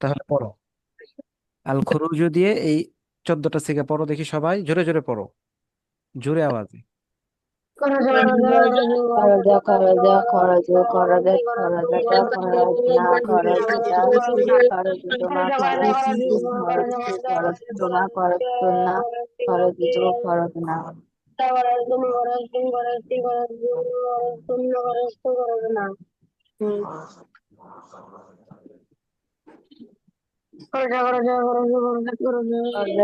তাহলে পড়ো। আল খুরুজু দিয়ে এই 14টা সিগা পড়ো দেখি, সবাই জোরে জোরে পড়ো, জোরে আওয়াজে। খরজা খরজা খরজো খরজা খরজাটা খরজনা খরজিতা খরজিতমা খরজি খরজি খরজিতমা খরজনা খরজিত খরজনা। খরজা খরজা খরজো খরজা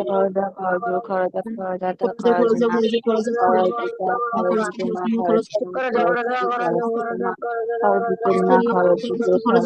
খরজাটা খরজনা খরজিতা খরজিতমা খরজিতম খরজি খরজিতমা খরজিতনা খরজিত খরজ।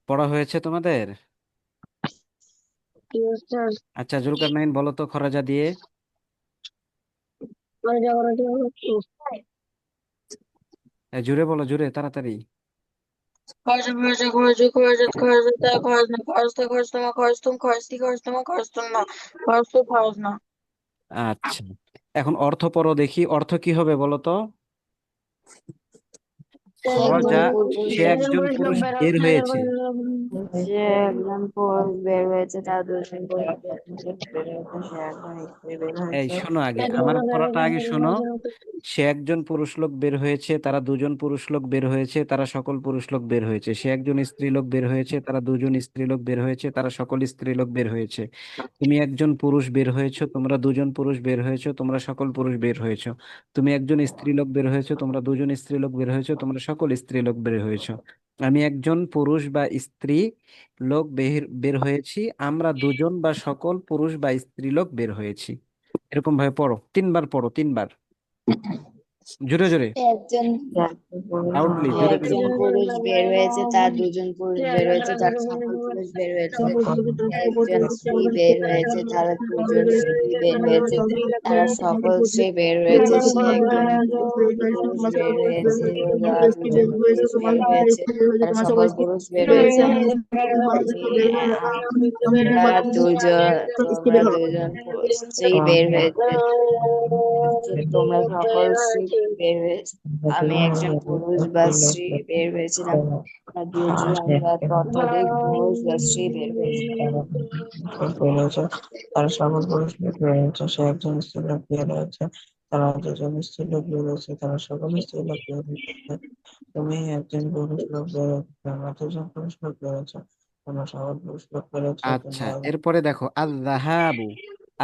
পড়া হয়েছে তোমাদের? আচ্ছা, জুলকার নাইন বলো তো খরাজা দিয়ে। জোরে বলো, জোরে, তাড়াতাড়ি। খরচ খরচ খরচ খরচ খরচ খরচ না খরচ খরচ তোমা খরচ তুম খরচ খরচ তোমা খরচ তুম না খরচ তো খরচ না। আচ্ছা, এখন অর্থ পড়ো দেখি, অর্থ কি হবে বলো তো। সে একজন খরজা, পুরুষ সে একজন পুরুষ বের হয়েছে। সে একজন পুরুষ বের হয়েছে তার দুজন পুরুষ বের হয়েছে সে একজন স্ত্রী বের এই হয়েছে। শোনো, আগে আমার পড়াটা আগে শোনো। সে একজন পুরুষ লোক বের হয়েছে, তারা দুজন পুরুষ লোক বের হয়েছে, তারা সকল পুরুষ লোক বের হয়েছে। সে একজন স্ত্রী লোক বের হয়েছে, তারা দুজন স্ত্রী লোক বের হয়েছে, তারা সকল স্ত্রী লোক বের হয়েছে। তুমি একজন পুরুষ বের হয়েছো, তোমরা দুজন পুরুষ বের হয়েছো, তোমরা সকল পুরুষ বের হয়েছো। তুমি একজন স্ত্রী লোক বের হয়েছো, তোমরা দুজন স্ত্রী লোক বের হয়েছো, তোমরা সকল স্ত্রী লোক বের হয়েছো। আমি একজন পুরুষ বা স্ত্রী লোক বের বের হয়েছি, আমরা দুজন বা সকল পুরুষ বা স্ত্রী লোক বের হয়েছি। এরকম ভাবে পড়ো, 3বার পড়ো, 3বার, জোরে জোরে, একজন লাউডলি, জোরে জোরে একজন পড়ো। পুরুষ বের হয়েছে তার দুজন পুরুষ বের হয়েছে তার সকল পুরুষ বের হয়েছে। একজন স্ত্রী বের হয়েছে তার দুজন স্ত্রী বের হয়েছে তারা সকল স্ত্রী বের হয়েছে। সে একজন পুরুষ বের হয়েছে তার দুজন পুরুষ বের হয়েছে তারা সকল পুরুষ বের হয়েছে। তোমরা দুজন স্ত্রী বের হয়েছে তোমরা সকল স্ত্রী বের হয়েছে। আমি একজন পুরুষ বা স্ত্রী বের হয়েছিলাম আর দুজন বা ততোধিক পুরুষ বা স্ত্রী বের হয়েছে। বের হয়েছে তারা সকল পুরুষ লোক বের হয়েছে। সে একজন স্ত্রী লোক বের হয়েছে, তারা দুজন স্ত্রী লোক বের হয়েছে, তারা সকল স্ত্রী লোক বের হয়েছে। তুমি একজন পুরুষ লোক বের হয়েছে, তোমরা দুজন পুরুষ লোক বের হয়েছে, তোমরা সকল পুরুষ লোক বের হয়েছে। আচ্ছা, তোমরা এরপরে দেখো আল জাহাবু।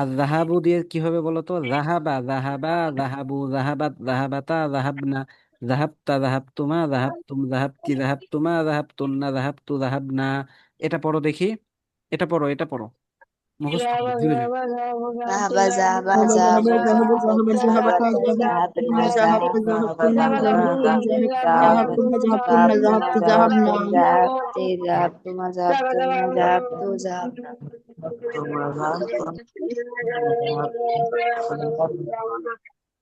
আল জাহাবু দিয়ে কি হবে বলো তো। জাহাবা জাহাবা, জাহাবু জাহাবাত, জাহাবাতা জাহাবনা, জাহাবতা জাহাবতুমা, জাহাবতুম জাহাবতি, জাহাবতুমা জাহাবতুন্না, জাহাবতু জাহাবনা। এটা পড়ো দেখি, এটা পড়ো, এটা পড়ো। মুখস্থ করো, জোরে জোরে। ذهب ذهب ذهب ذهب ذهب ذهب ذهبت ذهب ذهبت ذهبت ذهبتن ذهبنا ذهبت ذهبنا ذهبتن ذهبتن ذهبنا ذهبتن ذهبت ذهبتن ذهبتما ذهبت ذهبنا. ذهبتم ذهبت ذهبتما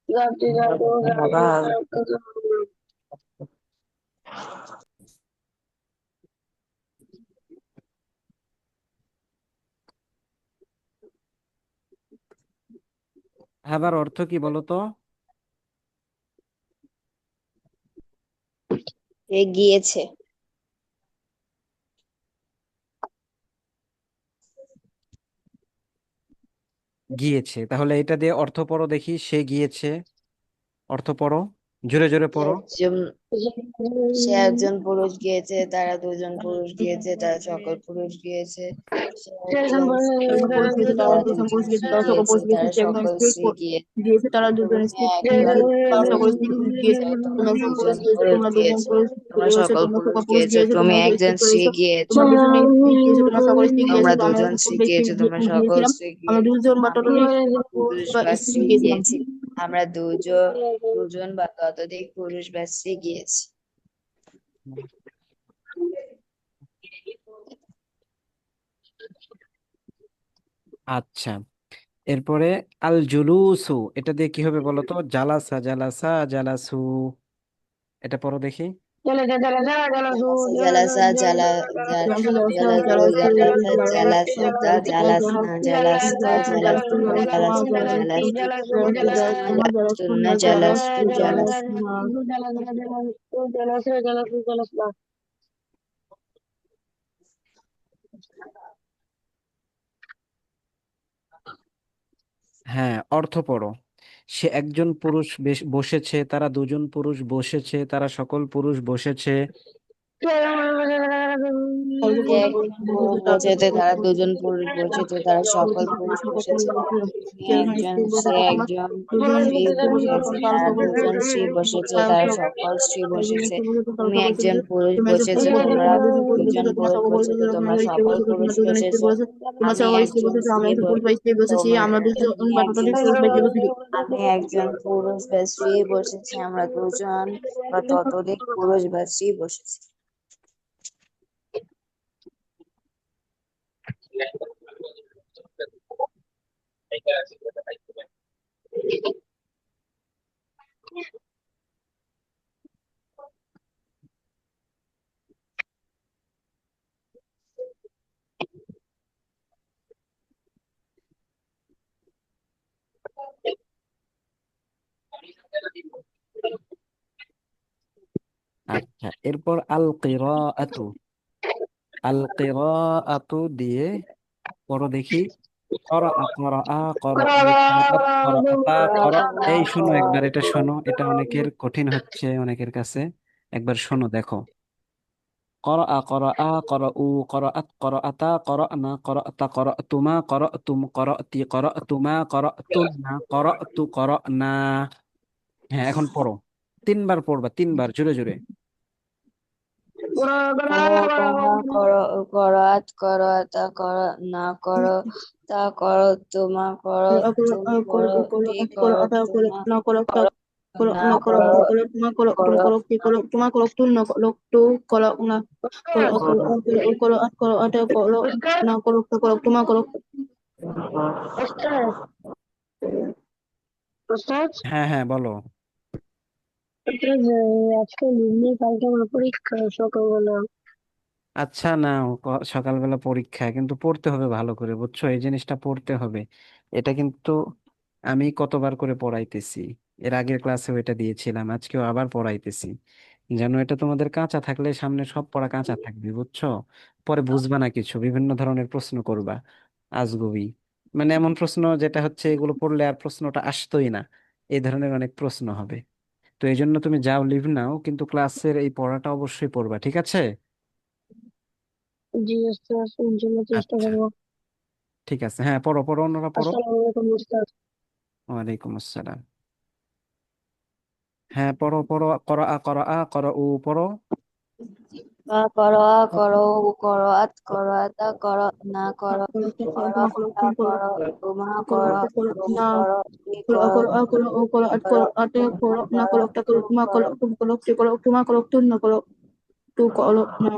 ذهبتن ذهبت ذهبنا হ্যাবার অর্থ কি বলো তো? সে গিয়েছে। গিয়েছে, তাহলে এটা দিয়ে অর্থ পড়ো দেখি, সে গিয়েছে, অর্থ পড়ো, জোরে জোরে সে পড়ো। একজন সে একজন পুরুষ গিয়েছে, তারা দুজন পুরুষ গিয়েছে, তারা সকল পুরুষ গিয়েছে। সে একজন স্ত্রী একজন পুরুষ গিয়েছে, গিয়েছে, তারা তারা দুজন দুজন পুরুষ গিয়েছে, স্ত্রী তারা সকল গিয়েছে, পুরুষ গিয়েছে। তারা সে একজন সকল স্ত্রী স্ত্রী গিয়েছে। গিয়েছে, তারা তুমি দুজন স্ত্রী একজন গিয়েছে, তারা সকল পুরুষ স্ত্রী গিয়েছে। গিয়েছে, তুমি তোমরা একজন পুরুষ দুজন গিয়েছে, পুরুষ তোমরা দুজন গিয়েছে, পুরুষ তোমরা গিয়েছে, সকল তোমরা পুরুষ সকল পুরুষ গিয়েছে, গিয়েছে, তুমি তোমরা একজন স্ত্রী স্ত্রী গিয়েছে। গিয়েছে, তোমরা দুজন স্ত্রী গিয়েছে, তোমরা সকল স্ত্রী গিয়েছে। তোমরা তো আমরা দুজন একজন স্ত্রী পুরুষ গিয়েছে, তোমরা সকল গিয়েছিলাম। স্ত্রী আমরা গিয়েছে। দুজন বা আমি ততোধিক পুরুষ বা বা স্ত্রী স্ত্রী গিয়েছিলাম। গিয়েছি, আমরা দুজন দুজন বা ততোধিক পুরুষ বা স্ত্রী গিয়েছি। আচ্ছা, এরপরে আল জুলুসু, এটা দিয়ে কি হবে বলো তো? জালাসা জালাসা জালাসু, এটা পড়ো দেখি। জালাসা জালা জালাসু জালাসা জালাসতা জালাসনা জালাসতা জালাসতুমা জালাসনা জালাসতুমু জালাসতুমা জালাসতুন্না জালাসতু জালাস হ্যাঁ, অর্থ পড়ো। সে একজন পুরুষ বসেছে, তারা দুজন পুরুষ বসেছে, তারা সকল পুরুষ বসেছে। তারা সে সকল পুরুষ একজন পুরুষ বসেছে, তারা বসেছে, সকল তারা পুরুষ দুজন পুরুষ বসেছে, তারা সকল পুরুষ বসেছে। তুমি একজন সে একজন স্ত্রী বসেছে, তারা দুজন স্ত্রী বসেছে, তারা সকল স্ত্রী বসেছে। তুমি একজন পুরুষ বসেছে, তোমরা দুজন পুরুষ বসেছে, তোমরা সকল পুরুষ বসেছে। আমি একজন স্ত্রী তোমরা তুমি একজন আমি একজন পুরুষ বা স্ত্রী বসেছি, আমরা দুজন বা ততোধিক পুরুষ বা স্ত্রী বসেছি। আচ্ছা, এরপর আল কিরাআতু, আল কিরাআতু দিয়ে পড়ো দেখি। করা করা করা করা করা, এই শোনো একবার, এটা শোনো, এটা অনেকের কঠিন হচ্ছে অনেকের কাছে, একবার শোনো দেখো। করা করা করা করা করা করা না করা করা তুমা করা করা তুমা করা করা না। হ্যাঁ, এখন পড়ো, তিনবার পড়বা, তিনবার জোরে জোরে। করো তাহা করো করাত করো তা করো না করো তা করো তোমা করো তুম করো তি করো তুমা করো না করো করো হ্যাঁ হ্যাঁ, বলো। আচ্ছা, না, সকালবেলা পরীক্ষা, কিন্তু পড়তে হবে ভালো করে, বুঝছো? এই জিনিসটা পড়তে হবে। এটা কিন্তু আমি কতবার করে পড়াইতেছি, এর আগের ক্লাসেও এটা দিয়েছিলাম, আজকেও আবার পড়াইতেছি, যেন এটা তোমাদের কাঁচা থাকলে সামনে সব পড়া কাঁচা থাকবে, বুঝছো? পরে বুঝবা না কিছু, বিভিন্ন ধরনের প্রশ্ন করবা, আজগুবি, মানে এমন প্রশ্ন যেটা হচ্ছে এগুলো পড়লে আর প্রশ্নটা আসতোই না, এই ধরনের অনেক প্রশ্ন হবে। তো এই জন্য তুমি যাও, লিভ নাও, কিন্তু ক্লাসের এই পড়াটা অবশ্যই পড়বা, ঠিক আছে? আচ্ছা, ঠিক আছে, হ্যাঁ, পড়ো পড়ো, অন্যরা পড়ো। ওয়ালাইকুম আসসালাম। হ্যাঁ, পড়ো পড়ো, করো করো পড়ো। কা করো, আ করো, উ করো, আত করো, আতা করো, না করো, করো তে করো করো, তোমা করো তা তুম করো করো, তোমা করো করো, তে করো তুম না করো, ই করো করো, করো করো ও করো আট করো, করো আটে না করো না করো, করো টা করো তু তোমা করো করো। তুম করো তে করো তোমা করো তুম না করো তু করো না।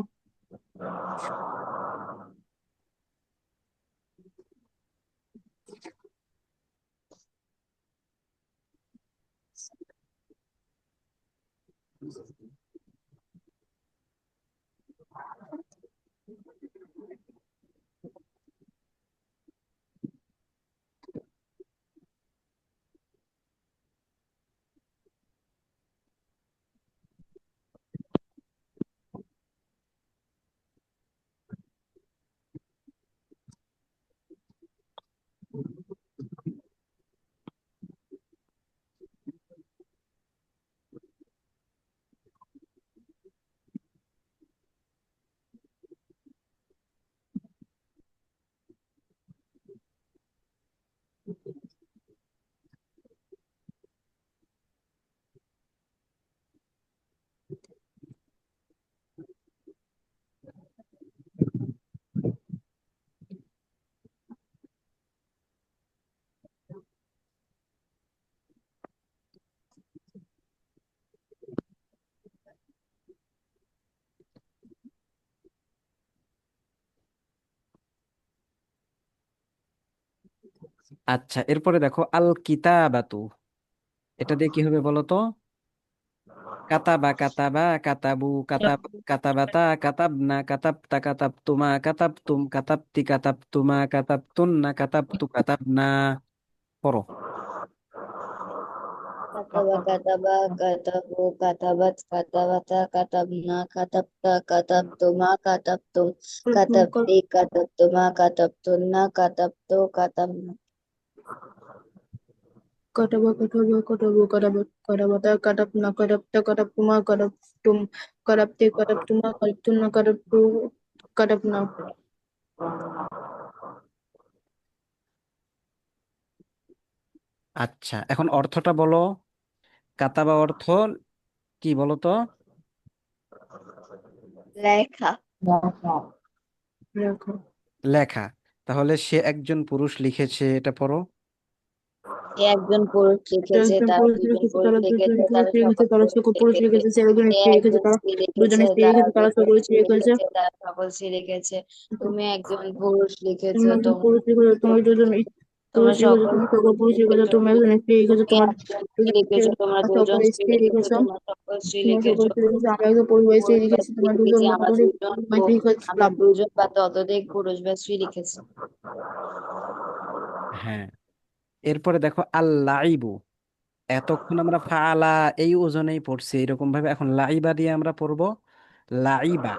আচ্ছা, এরপরে দেখো আল কিতাবাতু, এটা দিয়ে কি হবে বলো তো? কাতাবা কাতাবা কাতাবু কাতাবাতা কাতাবনা কাতাবতা কাতাবতুমা কাতাবতুম কাতাবতি কাতাবতুমা কাতাবতুন্না কাতাবতু কাতাবনা। পড়ো। কাতাবা, কাতাবা, কাতাবু, কাতাবাত, কাতাবাতা, কাতাবনা, কাতাবতা, কাতাবতুমা, কাতাবতুম, করো কাতাবতি, কাতাবতুমা, কাতাবতুন্না, কাতাবতু, কাতাবনা। কাটাবো কাটাবো কাটাবো কাটাবো কাটাবাতা কাটাপ না কাটাপটা কাটাপ তোমা কাটাপ তুম কাটাপতে কাটাপ তোমা কাটাপ তুম না কাটাপ টু কাটাপ না। আচ্ছা, এখন অর্থটা বলো। কাতাবা অর্থ কি বলো তো? লেখা। দেখো লেখা। তাহলে সে একজন পুরুষ লিখেছে, এটা পড়ো। সে একজন পুরুষ লিখেছে, একজন তারা পুরুষ দুজন লিখেছে পুরুষ তারা দুজন লিখেছে, পুরুষ তারা লিখেছে সকল তারা পুরুষ সকল পুরুষ লিখেছে। লিখেছে সে একজন সে স্ত্রী লিখেছে একজন তারা স্ত্রী দুজন লিখেছে, স্ত্রী তারা লিখেছে তারা দুজন সকল স্ত্রী স্ত্রী লিখেছে। লিখেছে, তারা সকল স্ত্রী লিখেছে। তুমি একজন পুরুষ লিখেছো, তুমি একজন তোমরা পুরুষ লিখেছো তুমি দুজন তোমরা পুরুষ লিখেছো সকল তুমি সকল পুরুষ লিখেছো লিখেছো। তুমি একজন স্ত্রী লিখেছো তুমি তোমার একজন স্ত্রী লিখেছো, তোমরা সকল দুজন স্ত্রী স্ত্রী লিখেছো, লিখেছো তোমরা সকল স্ত্রী তোমার সকল লিখেছো। স্ত্রী লিখেছো আমি একজন পরিবার স্ত্রী পুরুষ বা লিখেছি স্ত্রী তোমার দুজন লিখেছি, বা আমরা ততোধিক দুজন পরিবার আমরা লিখেছিলাম। দুজন বা ততোধিক পুরুষ বা স্ত্রী লিখেছি। হ্যাঁ, এরপরে দেখো আল্লাইবু। এতক্ষণ আমরা ফালা এই ওজনেই পড়ছি এরকম ভাবে, এখন লাইবা দিয়ে আমরা পড়বো। লাইবা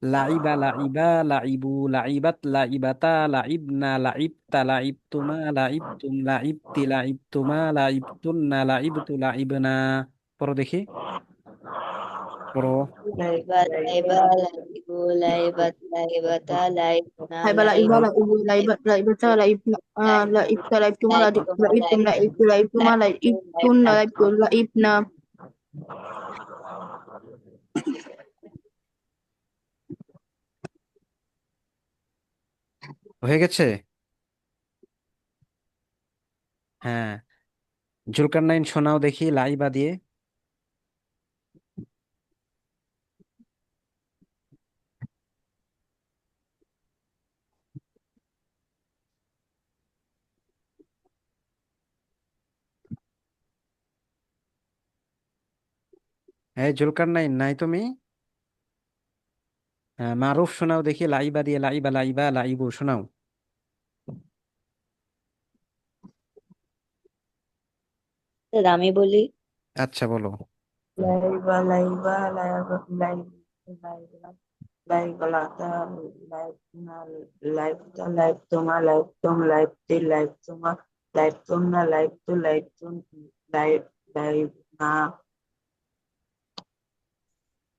লাইবা লাইবা লাইবু লাইবাত লাইবাতা লাইবনা লাইবতা লাইবতুমা লাইবতুম লাইবতি লাইবতুমা লাইবতুন্না লাইবতু লাইবনা। পড়ো দেখি, পড়ো। লাইবা, লাইবা, লাইবু, লাইবাত, লাইবাতা, লাইবনা, হাইবালা ইবালা ইবু লাইবা লাইবাতা লাইবনা লাইবতা লাইবতুমা লাইবতুমা, লাইবতুম লাইবতু লাইবতুমা লাইবতুন লাইবতু লাইবনা। হয়ে গেছে? হ্যাঁ, জুলকারনাইন শোনাও দেখি লাইবা দিয়ে। হ্যাঁ, জুলকারনাইন নাই তুমি? হ্যাঁ, মারুফ শোনাও দেখি লাইবা দিয়ে, লাইবা লাইবা লাইবু শোনাও। আমি বলি। আচ্ছা, বলো। লাইবা লাইবা লাইবা লাইবা লাইবা লাতা লাইব না লাইবতা লাইবতুমা লাইবতুম লাইবতি লাইবতুমা লাইবতুন্না লাইবতু লাইবতুন লাইব লাইবনা।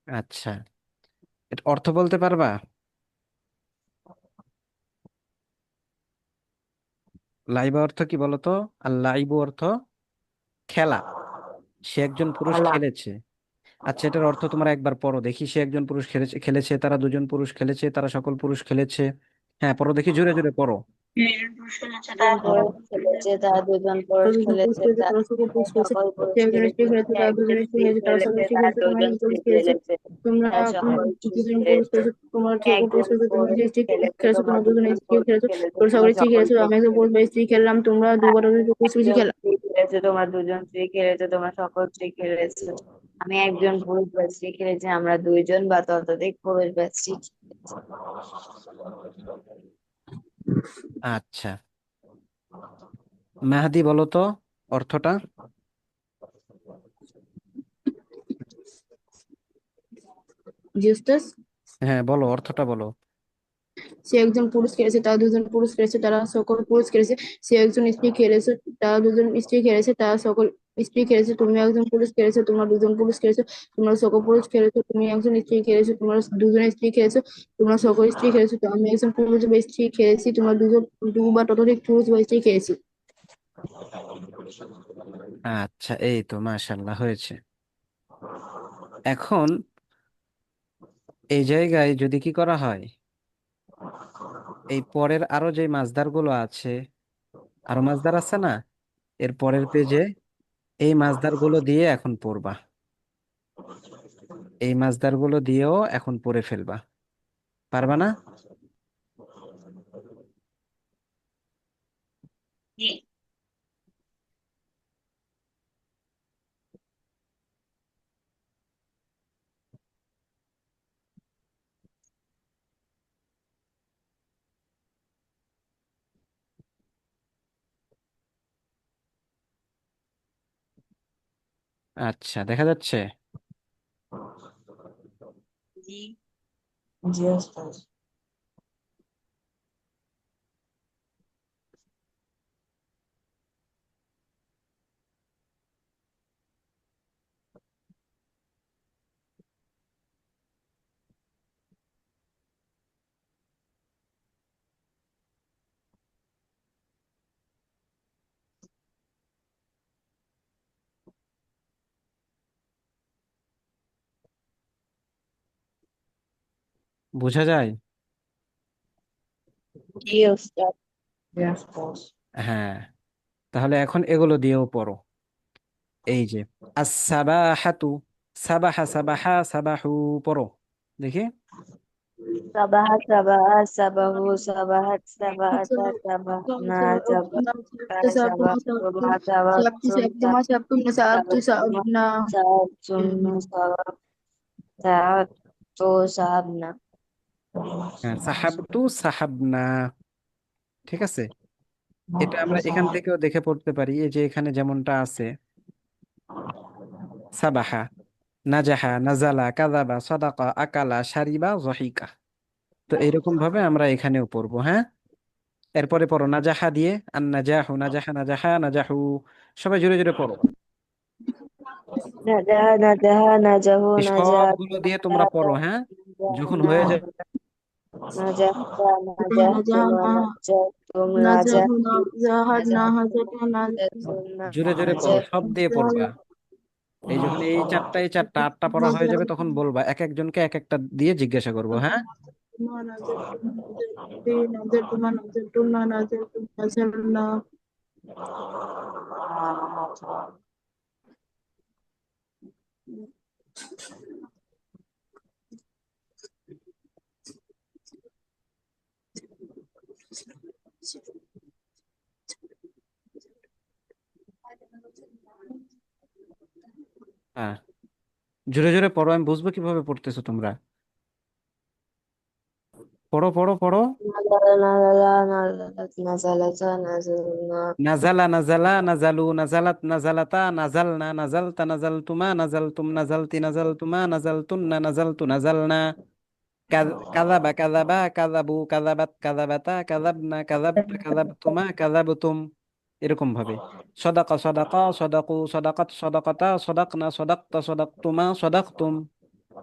আচ্ছা, এটা অর্থ বলতে পারবা? লাইবা অর্থ কি বলো তো? আর লাইবু অর্থ খেলা। সে একজন পুরুষ খেলা। খেলেছে। আচ্ছা, এটার অর্থ তোমরা একবার পড়ো দেখি। সে একজন পুরুষ খেলেছে খেলেছে তারা দুজন পুরুষ খেলেছে তারা সকল পুরুষ খেলেছে। হ্যাঁ, পড়ো দেখি, জোরে জোরে পড়ো। দুজন পুরুষ খেলেছে, তারা দুজন পুরুষ দুজন পুরুষ খেলেছে, খেলেছে তারা তারা সকল পুরুষ খেলেছে। সকল সে পুরুষ একজন স্ত্রী খেলেছে, খেলেছে সে তারা একজন দুজন স্ত্রী স্ত্রী খেলেছে তারা সকল খেলেছে, স্ত্রী তার খেলেছে, তোমরা দুজন একজন স্ত্রী পুরুষ খেলেছে। খেলেছে, তোমরা তার সকল পুরুষ দুজন পুরুষ খেলেছে। খেলেছে, তোমরা সে সকল একজন পুরুষ খেলেছে, তোমরা পুরুষ যে স্ত্রী খেলেছে, খেলেছো, তোমরা তোমরা দুজন দুজন স্ত্রী পুরুষ খেলেছো। খেলেছে, তোমরা সকল তোমরা স্ত্রী সকল খেলেছো, আমি পুরুষ একজন পুরুষ বা খেলেছে। স্ত্রী খেললাম, তোমরা দুবার স্ত্রী একজন খেলা। স্ত্রী খেলেছে, তোমরা দুজন স্ত্রী খেলেছে, তোমরা সকল স্ত্রী খেলেছে। আমি একজন পুরুষ বা স্ত্রী খেলেছি, আমরা দুইজন বা ততোধিক পুরুষ বা স্ত্রী খেলেছি। আচ্ছা, মেহাদি বলো তো অর্থটা। জিউস্টাস, হ্যাঁ, বলো অর্থটা বলো। সে একজন পুরুষ খেলেছে তারা দুজন পুরুষ খেলেছে তারা সকল পুরুষ খেলেছে। সে একজন স্ত্রী খেলেছে তারা দুজন স্ত্রী খেলেছে তারা সকল স্ত্রী খেলেছে। তুমি একজন পুরুষ খেলেছো, তোমরা দুজন পুরুষ খেলেছো। তোমরা সকল পুরুষ খেলেছো, তুমি একজন স্ত্রী খেলেছো, তোমরা দুজন স্ত্রী খেলেছো। তোমরা সকল স্ত্রী খেলেছো, তো আমি একজন পুরুষ বা স্ত্রী খেলেছি, তোমরা দুজন দু বা ততোধিক পুরুষ বা স্ত্রী খেয়েছি। আচ্ছা, এই তো মাশাল্লাহ হয়েছে। এখন এই জায়গায় যদি কি করা হয়, এই পরের আরো যে মাছদার গুলো আছে, আরো মাছদার আছে না, এর পরের পেজে এই মাছদার গুলো দিয়ে এখন পড়বা। এই মাছদার গুলো দিয়েও এখন পড়ে ফেলবা, পারবা না? আচ্ছা, দেখা যাচ্ছে। জি। জি ওস্তাদ। বোঝা যায়? জি ওস্তাদ। জি ওস্তাদ। হ্যাঁ, তাহলে এখন এগুলো দিয়েও পড়ো। এই যে আস-সাবাহাতু, সাবাহা সাবাহা সাবাহু, পড়ো দেখি। সাবাহ সাবাহ সাবাহু সাবাহাত সাবাহাতা সাবাহনা সাবাহা সাবাহ তুমা সাবাহতুম সাবাহতুমা সাবাহতুম সাবাহতু সাবাহনা। হ্যাঁ, সাহাবতু সাহাবনা, ঠিক আছে। এটা আমরা এখান থেকেও দেখে পড়তে পারি, এই যে এখানে যেমনটা আছে, সাবাহা, নাজাহা, নাজালা, কাযাবা, সাদাকা, আকালা, শারিবা, যহিকা। তো এইরকম ভাবে আমরা এখানেও পড়বো। হ্যাঁ, এরপরে পড়ো নাজাহা দিয়ে, আন নাজাহু, নাজাহা নাজাহা নাজাহু, সবাই জোরে জোরে পড়ো। নাজাহা নাজাহা নাজাহু এই সবগুলো দিয়ে তোমরা নাজাহাতা পড়ো। হ্যাঁ, যখন হয়ে যায় নাজাহনা নাজাহতা জাহানা নাজাহতুমা জাহানা নাজাহতুম না জাহুনা নাজাহতি জাহাদ না নাজাহতুম হাজাটা না নাজাহতুম জোরে জোরে পড়ো, সব দিয়ে পড়বা। এই যখন এই চারটা আটটা পড়া হয়ে যাবে তখন বলবা, এক একজনকে এক একটা দিয়ে জিজ্ঞাসা করবো। হ্যাঁ, হ্যাঁ, জোরে জোরে পড়ো, আমি বুঝবো কিভাবে পড়তেছো তোমরা। পড়ো পড়ো পড়ো। নাজালা নাজালা নাজালাতা নাজালনা নাজালা নাজালা নাজালু, নাজালাত নাজালাতা, নাজালনা নাজালতা, নাজালতুমা নাজালতুম, নাজালতি নাজালতুমা, নাজালতুন্না নাজালতু, নাজালনা। কাযাবা কাযাবা কাযাবু, কাযাবাত কাযাবাতা, কাযাবনা কাযাবতা, কাযাবতুমা কাযাবতুম, এরকম ভাবে। সদাকা সদাকা সদাকু, সদাকাত সদাকাতা, সদাকনা সদাকতা, সদাকতুমা সদাকতুম।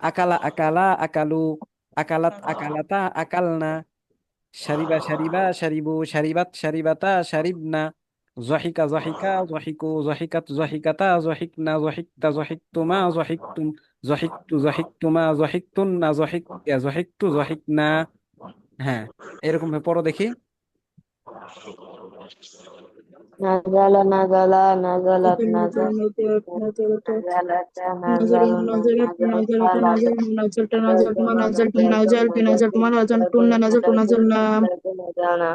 আকালা আকালা আকালু, আকালাত আকালাতা, আকালনা। শারিবা শারিবা শারিবু, শারিবাত শারিবাতা, শারিবনা। জহিকা জহিকা জহিকু, জহিকাত জহিকাতা, জহিকনা জহিকতা, জহিকতুমা জহিকতুম। জহিকতু, জহিকতুমা, জহিকতুন্না, জহিকতু, জহিকনা। হ্যাঁ, এরকম ভাবে পড়ো দেখি। নাজালা নাজালা নাজালাত নাজাল নাজালাত নাজালাতা نزل নাজালনা نزلت نزلت নাজালতা نزل نزلت نزلت ما নাজালতুমা نزلت নাজালতুম نزلت نزلت নাজালতুম ما نزلت নাজালতুম نزلت নাজালতুম نزلنا নাজালতুম নাজালনা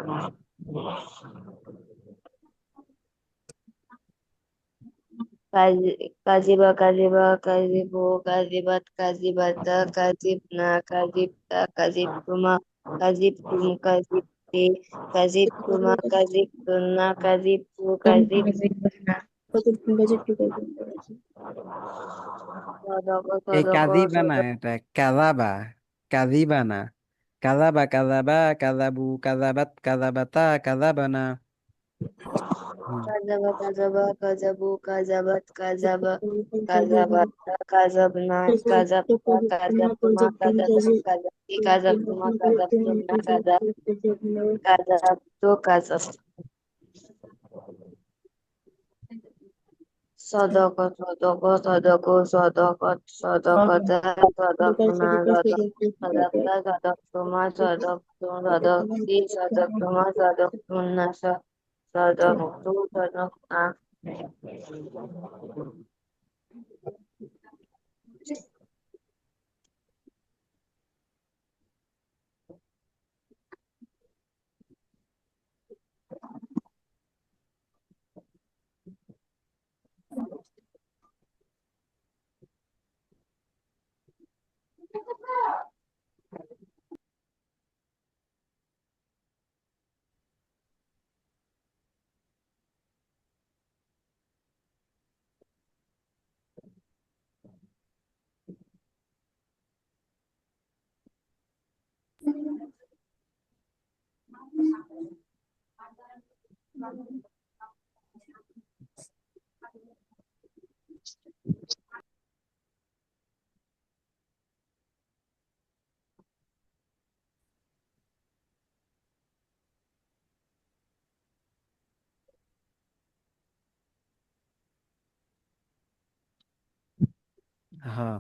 কাজিবা কাজিবা কাজিবু কাজিবাত কাজিবাতা কাজিবনা কাজিবতা কাজিবতুমা কাজিবতুম কাজিবতি কাজিবতুমা কাজিবতুন্না কাজিবতু কাজিবনা সদক এই সদক কাযিবা না, সদক এটা কাযাবা। কাযিবা না। কাযাবা, কাযাবা, কাযাবু, কাযাবাত, কাযাবাতা, কাযাবানা। হুম। কাজাবা কাজাবা কাজাবু কাজাবাত কাজাবা কাজাবাতা কাজাবনা কাজাবতা কাজাবতুমা কাজাবতু কাজাবতি কাজাবতুমা কাজাবতুন্না কাজাবতু কাজাবতু সদক সদক সদক সদকত সদকতা সদকনা সদক সদকতা সদকতুমা সদকতু সদকতি সদকতুমা সদকতুন্না সদকতু সদকনা হ্যাঁ,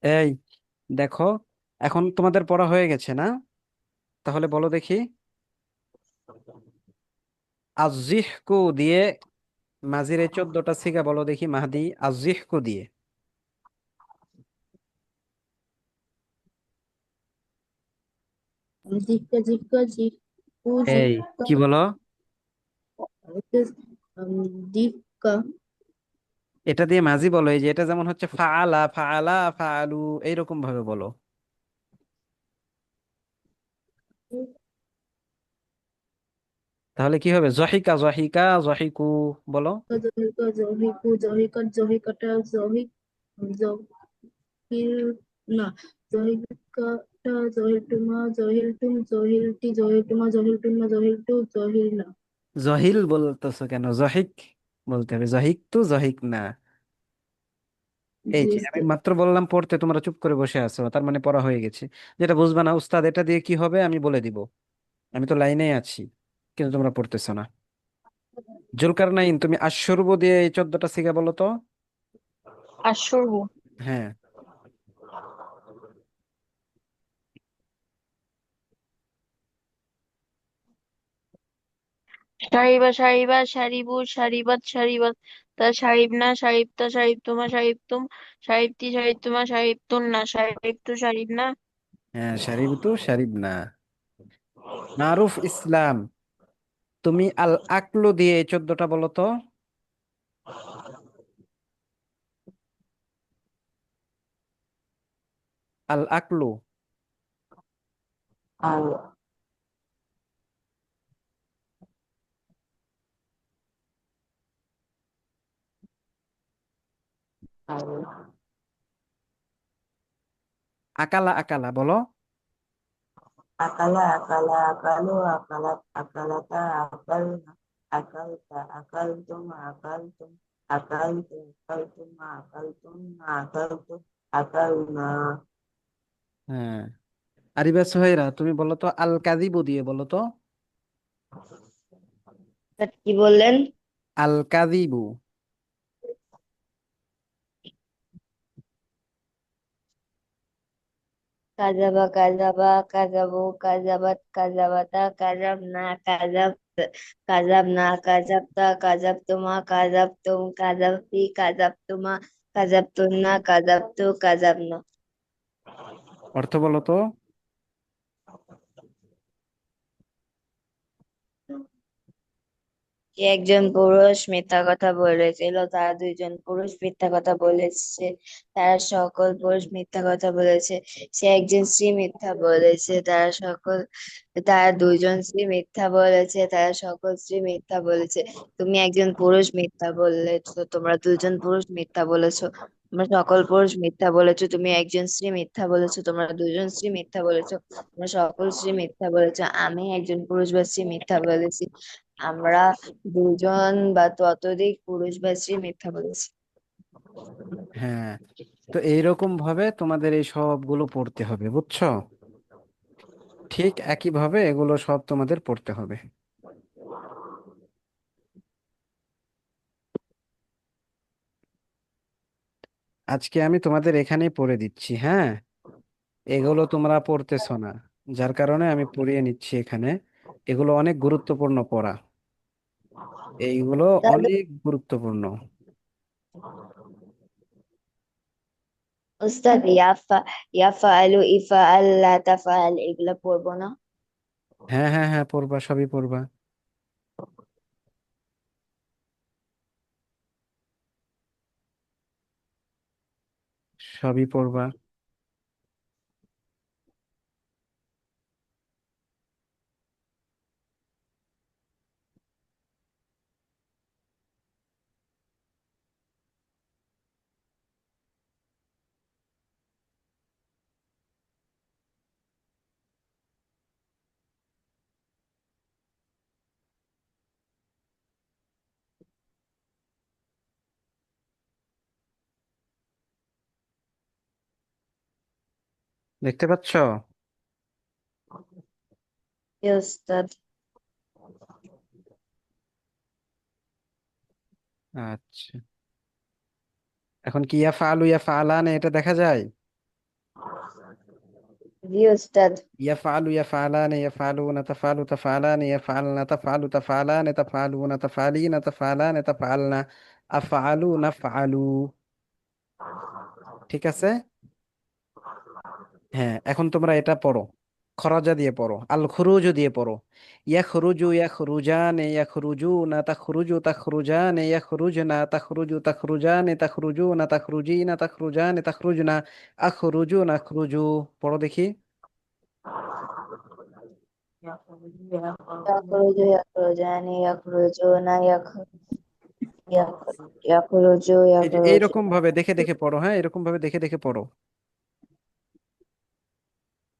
এই দেখো, এখন তোমাদের পড়া হয়ে গেছে না? তাহলে বলো দেখি, আজিহকু দিয়ে মাঝির এই 14টা সিগা বলো দেখি মাহদি, আজিহকু দিয়ে। জিক্কা জিক্কা জিক্কু এই জিক্কা কি বলো? দিক্কা এটা দিয়ে মাঝি বলো, এই যে এটা যেমন হচ্ছে ফাআলা, ফাআলা, ফাআলু, এইরকম ভাবে বলো। তাহলে কি হবে? জহিকা, জহিকা, জহিকু বলো। জহিকা জহিকু জহিকাত জহিকাটা জহির না জহিকাটা জহিরতুমা জহিরতুম জহিরটি জহিরতুমা জহিরতুন্না জহিরতু জহিরনা জহিল বলতেছো কেন? জহিক বলতে হবে, জহিক তু, জহিক না। এই জি যে আমি উস্তাদ। মাত্র বললাম পড়তে, তোমরা চুপ করে বসে আছো, তার মানে পড়া হয়ে গেছে। যেটা বুঝবা না, উস্তাদ এটা দিয়ে কি হবে আমি বলে দিব, আমি তো লাইনেই আছি, কিন্তু তোমরা পড়তেছো না। জুলকারনাইন, তুমি আশ্বরব দিয়ে এই 14টা সিগা বলো তো। الشرب হ্যাঁ। شرب شرب شربوا شربت شربت تا شربنا شربت شربتما شربتم شربتي شربتما شربتن شربت شربنا হ্যাঁ, শারিব তু, শারিব না। মারুফ ইসলাম, তুমি আল আকলু দিয়ে এই 14টা বলো তো। আল আকলু। আল আল আকালা, আকালা বলো। akala akala akalu akalat akalata akalna akalta akaltum akaltum akaltum akaltum akaltum akaltum akalna হ্যাঁ, আরিবা সোহেরা, তুমি বলো তো আল কাযিবু দিয়ে বলো তো। কি বললেন? আল কাযিবু। কাজাবা কাজাবা কাজাবো কাজাবাত কাজাবাতা কাজাবনা কাজাবনা কাজাবতা কাজাবতুমা কাজাবতুম কাজাবতি কাজাবতুমা কাজাবতুন্না কাজাবতু কাজাবনা। অর্থ বলো তো। যে একজন পুরুষ মিথ্যা কথা বলেছিল, তারা দুইজন পুরুষ মিথ্যা কথা বলেছে, তারা সকল পুরুষ মিথ্যা কথা বলেছে। সে একজন স্ত্রী মিথ্যা বলেছে, তারা দুইজন স্ত্রী মিথ্যা বলেছে, তারা সকল স্ত্রী মিথ্যা বলেছে। তুমি একজন পুরুষ মিথ্যা বলেছো, তোমরা দুইজন পুরুষ মিথ্যা বলেছো। তোমরা সকল পুরুষ মিথ্যা বলেছো, তুমি একজন স্ত্রী মিথ্যা বলেছো, তোমরা দুইজন স্ত্রী মিথ্যা বলেছো। তোমরা সকল স্ত্রী মিথ্যা বলেছো, আমি একজন পুরুষ বা স্ত্রী মিথ্যা বলেছি। আমরা দুজন বা ততোধিক পুরুষ বা স্ত্রী মিথ্যা বলেছি। হ্যাঁ, তো এইরকম ভাবে তোমাদের এই সবগুলো পড়তে হবে, বুঝছো? ঠিক একই ভাবে এগুলো সব তোমাদের পড়তে হবে। আজকে আমি তোমাদের এখানেই পড়ে দিচ্ছি, হ্যাঁ। এগুলো তোমরা পড়তেছো না, যার কারণে আমি পড়িয়ে নিচ্ছি এখানে। এগুলো অনেক গুরুত্বপূর্ণ পড়া, এইগুলো তাহলে অনেক গুরুত্বপূর্ণ। উস্তাদ ইয়াফা আলু ইফা তাফাল এগুলা পড়বো না? হ্যাঁ হ্যাঁ হ্যাঁ, পড়বা, সবই পড়বা। সবই পড়বা। দেখতে পাচ্ছ? জি উস্তাদ। আচ্ছা, এখন কি ইয়া ফালান এটা দেখা যায়? জি উস্তাদ। ইয়া ফালান ইয়া ফালুনা তাফালু তাফালান ইয়া ফালনা তাফালু তাফালান তাফালুনা তাফালিনা তাফালান তাফালনা আফআলু নাফআলু। ঠিক আছে। হ্যাঁ, এখন তোমরা এটা পড়ো, খরজা দিয়ে পড়ো, আল খুরুজু দিয়ে পড়ো। ইয়া খুরুজান ইয়া খুরুজু না তাখরুজু তাখরুজান ইয়া খুরুজনা তাখরুজু তাখরুজান তাখরুজু না তাখরুজিনা তাখরুজান তাখরুজনা আখরুজু নাখরুজু। পড়ো দেখি। ইয়াখরুজু ইয়াখরুজানি ইয়াখরুজুনা ইয়াখরুজু এই যে ইয়াখরুজু। এইরকম ভাবে দেখে দেখে পড়ো, হ্যাঁ, এরকম ভাবে দেখে দেখে পড়ো।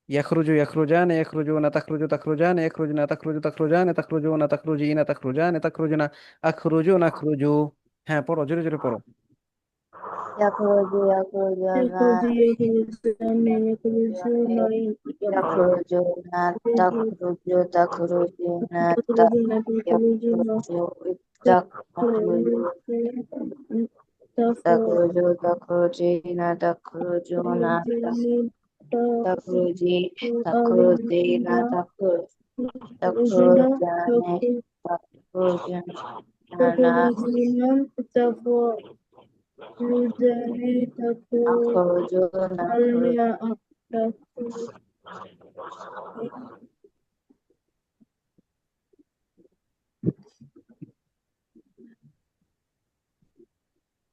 يخرج يخرجان يخرجون تخرج تخرجان يخرجن تخرج تخرجان تخرجون تخرجين تخرجان تخرجن أخرج نخرج। হ্যাঁ, পড়ো, জোরে জোরে পড়ো। ইয়াখরুজু ইয়াখরুজুনা ইয়াখরুজুনা তাখরুজু তাখরুজিনা ইয়াখরুজু তাখরুজু তাখরুজু তাখরুজিনা তাখরুজুনা তাখরুজি তাখরুজিনা তাখরুজানে তাখরুজানা আখরুজুনা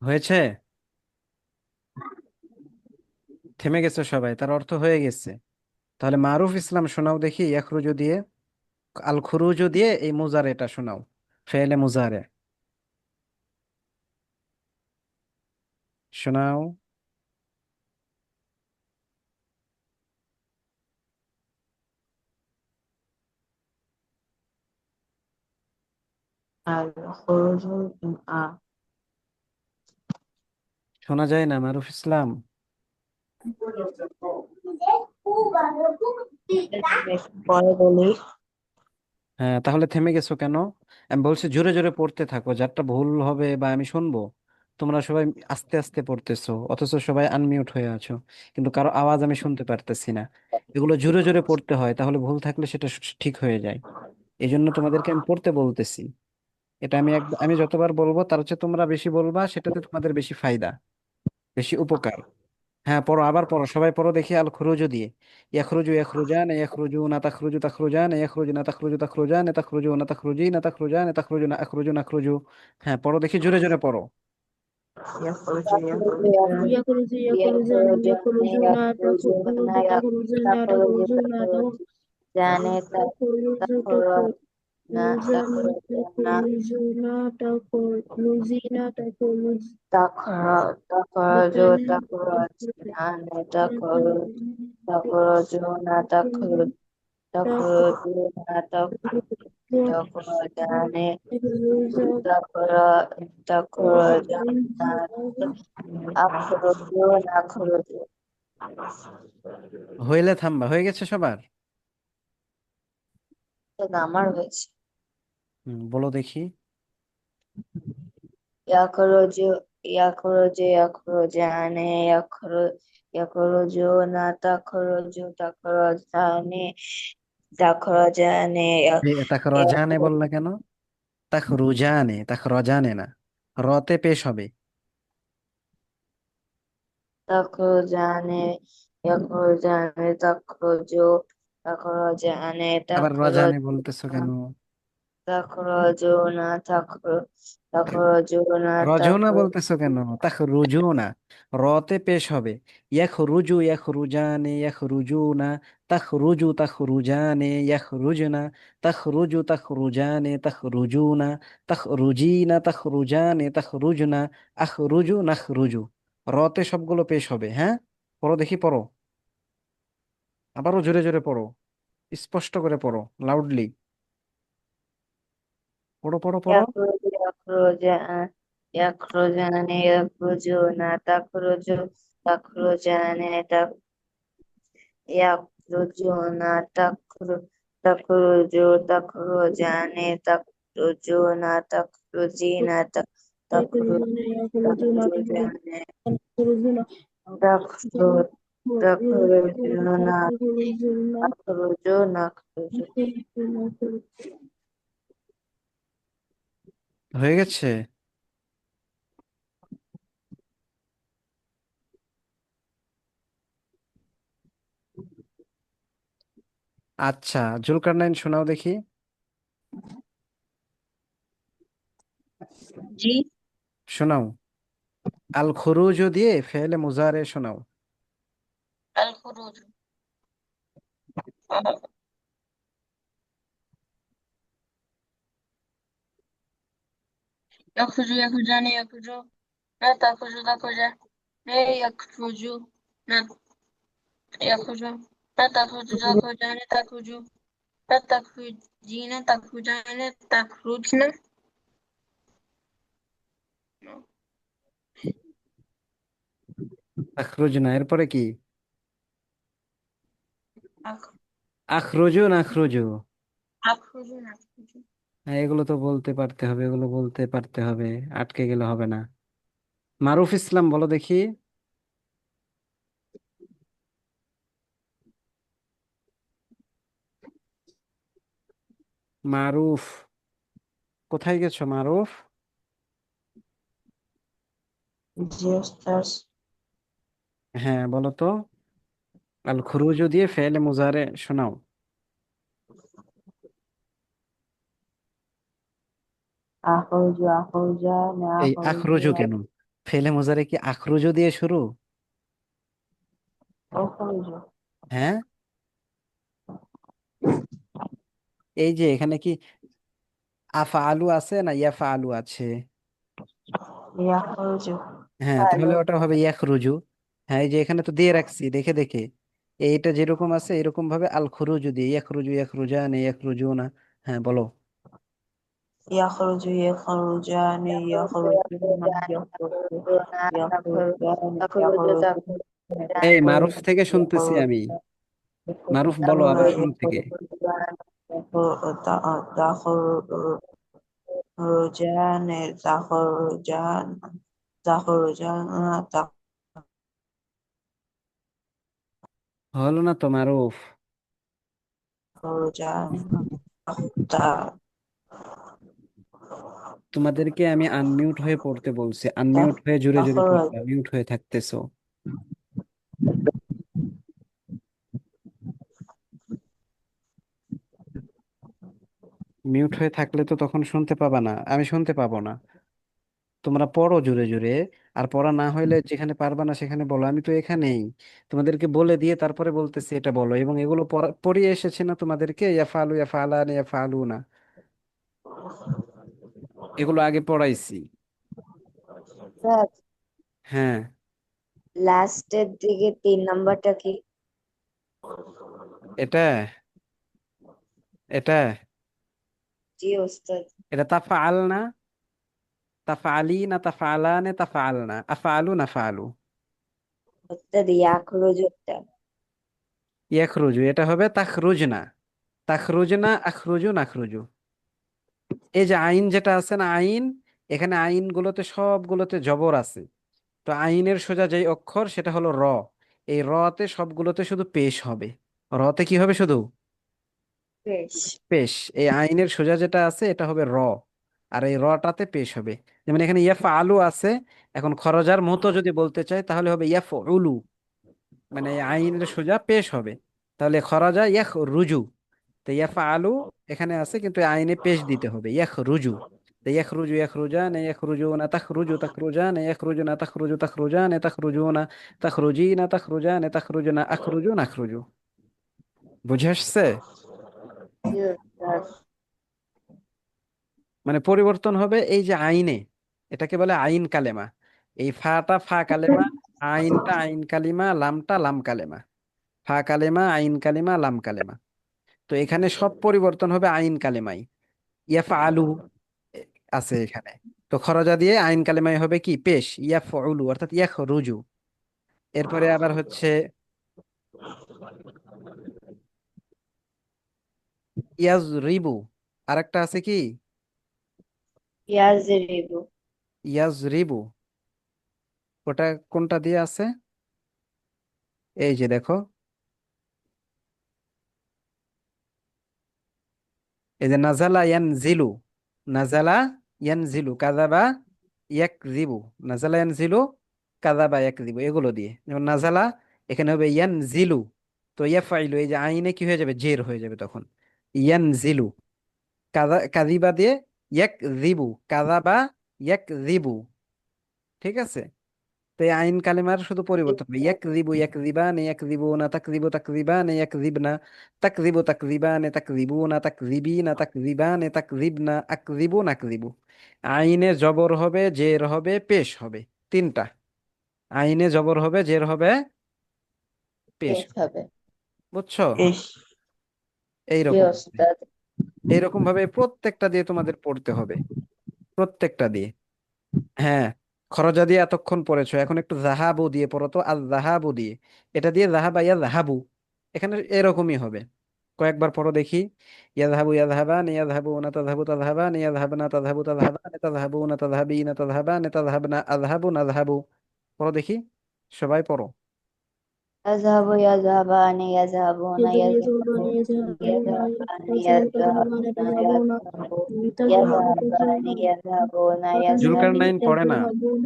হয়েছে? থেমে গেছে সবাই, তার অর্থ হয়ে গেছে। তাহলে মারুফ ইসলাম শোনাও দেখি ইয়াখরুজু দিয়ে, আল খুরুজু দিয়ে এই মুজারেটা শোনাও, ফেলে মুজারে শোনাও। আর খরচও আ শোনা যায় না মারুফ ইসলাম? পরে বলি। হ্যাঁ, তাহলে থেমে গেছো কেন? আমি বলছি জোরে জোরে পড়তে থাকো, যারটা ভুল হবে বা আমি শুনবো তোমরা সবাই আস্তে আস্তে পড়তেছো, অথচ সবাই আনমিউট হয়ে আছো, কিন্তু কারো আওয়াজ আমি শুনতে পারতেছি না। এগুলো জোরে জোরে পড়তে হয়, তাহলে ভুল থাকলে সেটা ঠিক হয়ে যায়। এই জন্য তোমাদেরকে আমি পড়তে বলতেছি। এটা আমি যতবার বলবো তার হচ্ছে তোমরা বেশি বলবা, সেটাতে তোমাদের বেশি ফায়দা, বেশি উপকার। হ্যাঁ পড়ো, আবার পড়ো, সবাই পড়ো দেখি আল খুরুজু দিয়ে। ইয়াখরুজু ইয়াখরুজান ইয়াখরুজু না তাখরুজু তাখরুজান ইয়াখরুজু না তাখরুজু তাখরুজান তাখরুজু না তাখরুজি না তাখরুজান তাখরুজু না আখরুজু নাখরুজু। হ্যাঁ পড়ো দেখি, জোরে জোরে পড়ো। يخرج تخرجون يخرجون يخرجون تخرجون تخرجان تخرجان تخرجان تخرجون تخرجان تخرجان أخرجون أخرجون হইলে থামবা, হয়ে গেছে সবার? আমার হয়েছে বলো দেখি। يخرج يخرجان يخرجون تخرجان তাখরজানে বললা কেন? তাখরুজানে, তাখরজানে না, রতে পেশ হবে। تخرجان يخرجان تخرجان আবার রজানে বলতেছো কেন? تخرجون تخرجون রজনা বলতেছো কেন? তাখরুজুনা, রতে পেশ হবে। ইয়াখরুজু ইয়াখরুজানে ইয়াখরুজুনা, তাখরুজু তাখরুজানে ইয়াখরুজনা, তাখরুজু তাখরুজানে তাখরুজুনা, তাখরুজিনা তাখরুজানে তাখরুজনা, আখরুজু নাখরুজু। রতে সবগুলো পেশ হবে। হ্যাঁ পড়ো দেখি, পড়ো, আবারও জোরে জোরে পড়ো, স্পষ্ট করে পড়ো, লাউডলি পড়ো পড়ো পড়ো। يخرجان يخرجون تخرجان يخرجون تخرجان تخرجون تخرجين تخرجان تخرجون تخرجون হয়ে গেছে? আচ্ছা, জুলকারনাইন শোনাও দেখি। জি। শোনাও, আল খুরুজ দিয়ে ফেলে মুজারে শোনাও। আল খুরুজ يخرج يخرجان يخرج لا تخرج تخرج لا يخرج لا يخرج لا تخرج تخرجان تخرج لا تخرجين تخرجان تخرجن আখরুজ না, এরপরে কি? أخ- আখরুজু নাখরুজু। أخرجون أخرج হ্যাঁ এগুলো তো বলতে পারতে হবে, এগুলো বলতে পারতে হবে, আটকে গেলে হবে না। মারুফ ইসলাম বলো দেখি। মারুফ, কোথায় গেছো মারুফ? জি ওস্তাদ। হ্যাঁ বলো তো, আল খুরুজু দিয়ে ফেলে মুজারে শোনাও। أخرجان এই আখরুজু কেন? ফেলে মুজারে কি আখরুজু দিয়ে শুরু? أخرج হ্যাঁ এই যে এখানে কি আফা আলু আছে না ইয়াফা আলু আছে? يخرج হ্যাঁ তাহলে ওটা হবে ইয়াখরুজু। হ্যাঁ এই যে এখানে তো দিয়ে রাখছি দেখে দেখে, এইটা যেরকম আছে এরকম ভাবে আল খুরুজু দিয়ে ইয়াখরুজু ইয়াখরুজানে ইয়াখরুজুনা। হ্যাঁ বলো। يخرج يخرجان يخرجون يخرجان يخرجون এই মারুফ থেকে শুনতেছি يخرج আমি, মারুফ বলো আবার শুরু থেকে। تخرجان تخرجان তাখরুজা হলো না তো মারুফ। তাখরুজা তা তোমাদেরকে আমি আনমিউট হয়ে পড়তে বলছি, আনমিউট হয়ে জোরে জোরে তাখরুজ পড়বা, মিউট হয়ে থাকতেছো। মিউট হয়ে থাকলে তো তখন শুনতে পাবা না, আমি শুনতে পাবো না। তোমরা পড়ো জোরে জোরে। আর পড়া না হইলে যেখানে পারবা না সেখানে বলো, আমি তো এখানেই তোমাদেরকে বলে দিয়ে তারপরে বলতেছি এটা বলো। এবং এগুলো পড়িয়ে এসেছে না তোমাদেরকে, ইয়াফালু ইয়াফালান ইয়াফালু না, এগুলো আগে পড়াইছি। স্যার, হ্যাঁ। লাস্টের দিকে 3 নম্বরটা কি? এটা এটা জি ওস্তাদ। এটা তাফআল না, তাফআলি না, তাফআলানে, তাফআল না, আফআলু না ফালু। ওস্তাদ ইয়াখরুজুরটা। ইয়াখরুজু, এটা হবে তাখরুজনা, তাখরুজনা, আখরুজু, নাখরুজু। এই যে আইন যেটা আছে না, আইন, এখানে আইনগুলোতে সবগুলোতে জবর আছে। তো আইনের সোজা যেই অক্ষর সেটা হলো র। এই রতে সবগুলোতে শুধু পেশ হবে। রতে কি হবে শুধু? বেশ। পেশ। এই আইনের সোজা যেটা আছে এটা হবে র, আর এই রটাতে পেশ হবে। যেমন এখানে ইয়াফ আলু আছে, এখন খরজার মতো যদি বলতে চাই তাহলে হবে ইয়াফ উলু, মানে এই আইনের সোজা পেশ হবে। তাহলে খরজা ইয়াখ রুজু, তো ইয়াফ আলু এখানে আছে কিন্তু এই আইনে পেশ দিতে হবে ইয়াখ রুজু। তো ইয়াখ রুজু ইয়াখ রুজা না, ইয়াখ রুজু না তাখ রুজু তাখ রুজা না, ইয়াখ রুজু না তাখ রুজু তাখ রুজা না, তাখ রুজু না তাখ রুজি না, তাখ রুজা না তাখ রুজু না, আখ রুজু নাখ রুজু। বুঝে আসছে? জি ওস্তাদ। মানে পরিবর্তন হবে এই যে আইনে, এটাকে বলে আইন কালেমা। এই ফাটা ফা কালেমা, আইনটা আইন কালিমা, লামটা লাম কালেমা। ফা কালেমা, আইন কালিমা, লাম কালেমা। তো এখানে সব পরিবর্তন হবে আইন কালেমাই। ইয়াফ আলু আছে এখানে, তো খরজা দিয়ে আইন কালেমাই হবে কি পেশ, ইয়াফ উলু অর্থাৎ ইয়াখ রুজু। এরপরে আবার হচ্ছে ইয়াজ রিবু, আরেকটা আছে কি ইয়াজরিবু। ইয়াজ রিবু, ওটা কোনটা দিয়ে আছে? এই যে দেখো, এই যে নাজালা ইয়ানজিলু, নাজালা ইয়ানজিলু, কাযাবা ইয়াকযিবু, নাজালা ইয়ানজিলু, কাযাবা ইয়াকযিবু, এগুলো দিয়ে। যেমন নাজালা এখানে হবে ইয়ানজিলু, তো ইয়াফআইলু, এই যে আইনে কি হয়ে যাবে, জের হয়ে যাবে তখন, ইয়ানজিলু। কাযিবা দিয়ে ইয়াকযিবু, কাযাবা ইয়াকযিবু, ঠিক আছে? তো এই আইন কালেমার শুধু পরিবর্তন হবে, ইয়াকযিবু ইয়াকযিবান ইয়াকযিবুনা, তাকযিবু তাকযিবান ইয়াকযিবনা, তাকযিবু তাকযিবান তাকযিবুনা, তাকযিবিনা তাকযিবান তাকযিবনা, আকযিবু নাকযিবু। আইনে জবর হবে, জের হবে, পেশ হবে, তিনটা। আইনে জবর হবে, জের হবে, পেশ বেশ হবে। হবে। বুঝছো? পেশ জি এইরকম ভাবে, ওস্তাদ। এইরকম ভাবে প্রত্যেকটা দিয়ে তোমাদের পড়তে হবে, প্রত্যেকটা দিয়ে। হ্যাঁ, খরজা দিয়ে এতক্ষণ পড়েছো, এখন একটু জাহাবু দিয়ে পড়ো তো, আর জাহাবু দিয়ে, এটা দিয়ে জাহাবা ইয়া জাহাবু, এখানে এরকমই হবে। কয়েকবার পড়ো দেখি। ইয়াযহাবু ইয়াযহাবান ইয়াযহাবুনা তাযহাবু তাযহাবান ইয়াযহাবনা তাযহাবু তাযহাবান তাযহাবুনা তাযহাবিনা তাযহাবান তাযহাবনা আযহাবু নাযহাবু। পড়ো দেখি, সবাই পড়ো। ইয়াযহাবু ইয়াযহাবানি ইয়াযহাবুনা يذهبون يذهبون ইয়াযহাবানি يذهبون ইয়াযহাবুনা تذهبون ইয়াযহাবু تذهب ইয়াযহাবানি ইয়াযহাবুনা জুলকার নাইন পড়ে না? تذهبون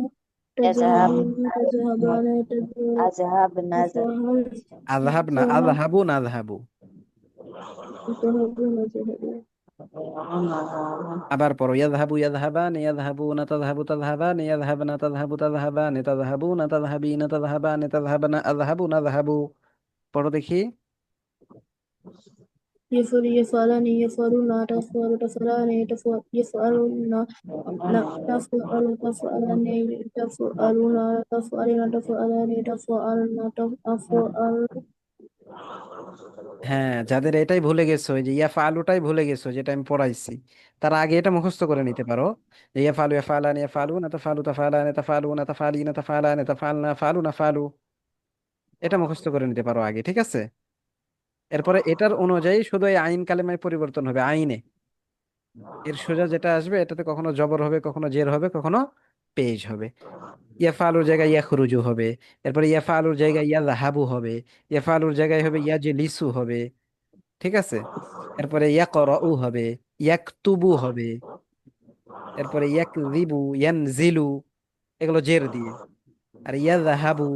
ইয়াযহাবুনা تذهبون আযহাবনা تذهبون আযহাব না, আযহাবু নাযহাবু। تذهبون আবার পড়ো, ইয়াযহাবু ইয়াযহাবান ইয়াযহাবুনা তাযহাবু তাযহাবান ইয়াযহাবনা তাযহাবু তাযহাবান তাযহাবুনা তাযহাবিনা তাযহাবান তাযহাবনা আযহাবু নাযহাবু। পড়ো দেখি। يفعلان يفعلون تفعل تفعلان يفعلون تفعل تفعلان تفعلون تفعلين تفعلان تفعلن تفعل হ্যাঁ, যাদের এটাই ভুলে গেছো, এই যে ইয়াফা আলুটাই ভুলে গেছো যেটা আমি পড়াইছি, তারা আগে এটা মুখস্থ করে নিতে পারো। যে ইয়াফালু ইয়াফালান ইয়াফালুনা তাফালু তাফালান তাফালুনা তাফালিনা তাফালান তাফালনা ফালুনা ফালু, এটা মুখস্থ করে নিতে পারো আগে, ঠিক আছে? এরপরে এটার অনুযায়ী শুধু এই আইন কালেমায় পরিবর্তন হবে, আইনে এর সোজা যেটা আসবে এটাতে কখনো জবর হবে, কখনো জের হবে, কখনো পেজ হবে। ইয়াফালুর জায়গায় ইয়াখরুজু হবে। এরপরে ইয়াফালুর জায়গায় ইয়াযহাবু হবে। ইয়াফালুর জায়গায় হবে ইয়াজলিসু হবে। ঠিক আছে। এরপরে ইয়াকরাউ হবে, ইয়াকতুবু হবে। এরপরে ইয়াকযিবু, ইয়ানজিলু, এগুলো জের দিয়ে। আর ইয়াযহাবু,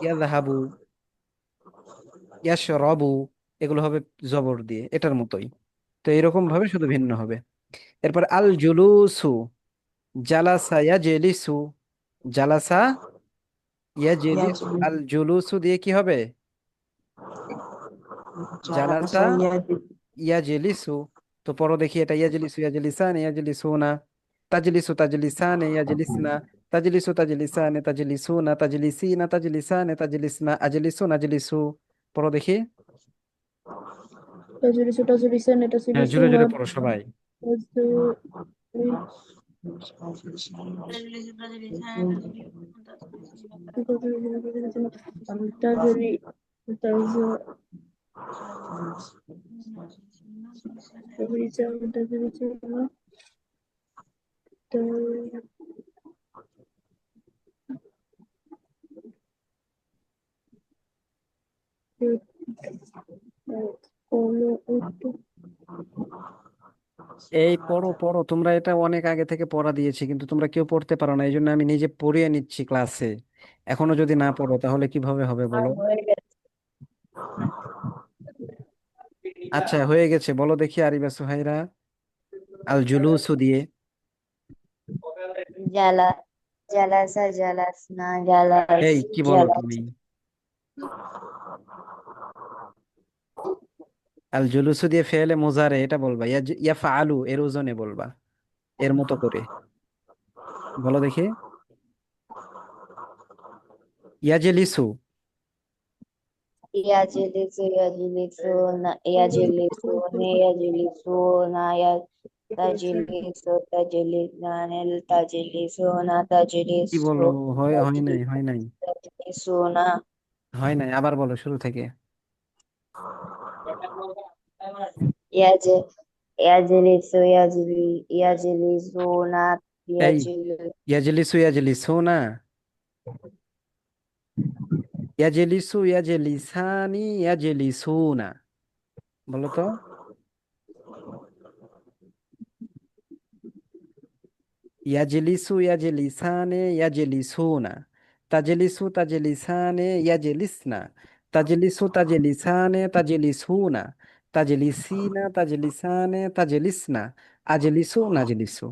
ইয়াযহাবু, ইয়াশরাবু, এগুলো হবে জবর দিয়ে, এটার মতোই। তো এরকম ভাবে শুধু ভিন্ন হবে। এরপর আল জুলুসু, জালাসা ইয়াজলিসু, জালাসা ইয়াজলিসু। ইয়াজলিস, আল জুলুসু দিয়ে কি হবে? জালাসা জালাসা ইয়াজলিস, ইয়াজলিসু। তো পরও দেখি এটা ইয়াজলিসু, ইয়াজলিসানে, ইয়াজলিসুনা, তাজলিসু, তাজলিসানে, ইয়াজলিসনা, তাজলিসু, তাজলিসানে, তাজলিসুনা, তাজলিসিনা, তাজলিসানে, তাজলিসনা, আজলিসু, নাজলিসু। পরও দেখি। তাজলিসু তাজলিসান হ্যাঁ, তাজলিসু জোরে না জোরে পড়ো সবাই। তাজলিসু তাজলিসানে তাজলি তাজ তাজলিসা তাজলিসুনা এই পড়ো পড়ো, তোমরা এটা অনেক আগে থেকে পড়া দিয়েছি, কিন্তু তোমরা কেউ পড়তে পারো না, এই জন্য আমি নিজে পড়িয়ে নিচ্ছি ক্লাসে। এখনো যদি না পড়ো তাহলে কিভাবে হবে আর বলো? হয়ে গেছে। আচ্ছা, হয়ে গেছে, বলো দেখি আরিবা সুহাইরা। আল জুলুসু দিয়ে। জালা জালাসা জালাসনা জালাস এই কি বলো জালাস তুমি? আল জুলুসু দিয়ে ফেলে মুজারে এটা বলবা, ইয়া ফাআলু এর ওজনে বলবা, এর মতো করে। বলো দেখি। ইয়াজলিসু। ইয়াজলিসুনা ইয়াজলিসুনে ইয়াজলিসুনা তাজলিসু তাজলিসানে তাজলিসুনা কি বলো? হয় হয় নাই, তাজলিসু হয় নাই, তাজলিসুনা হয় নাই, আবার বলো শুরু থেকে। ইয়াজ ইয়াজলিসু ইয়াজলিসুনা এই ইয়াজলি ইয়াজলিসু ইয়াজলিসুনা, ইয়াজলিসু ইয়াজলিসানি ইয়াজলিসুনা, বলো তো। ইয়াজলিসু ইয়াজলিসানে ইয়াজলিসুনা, তাজলিসু তাজলিসানে ইয়াজলিসনা, তাজলিসু তাজলিসানে তাজলিসুনা, তাজলিসিনা তাজলিসানে তাজলিসনা, আজলিসু নাজলিসু।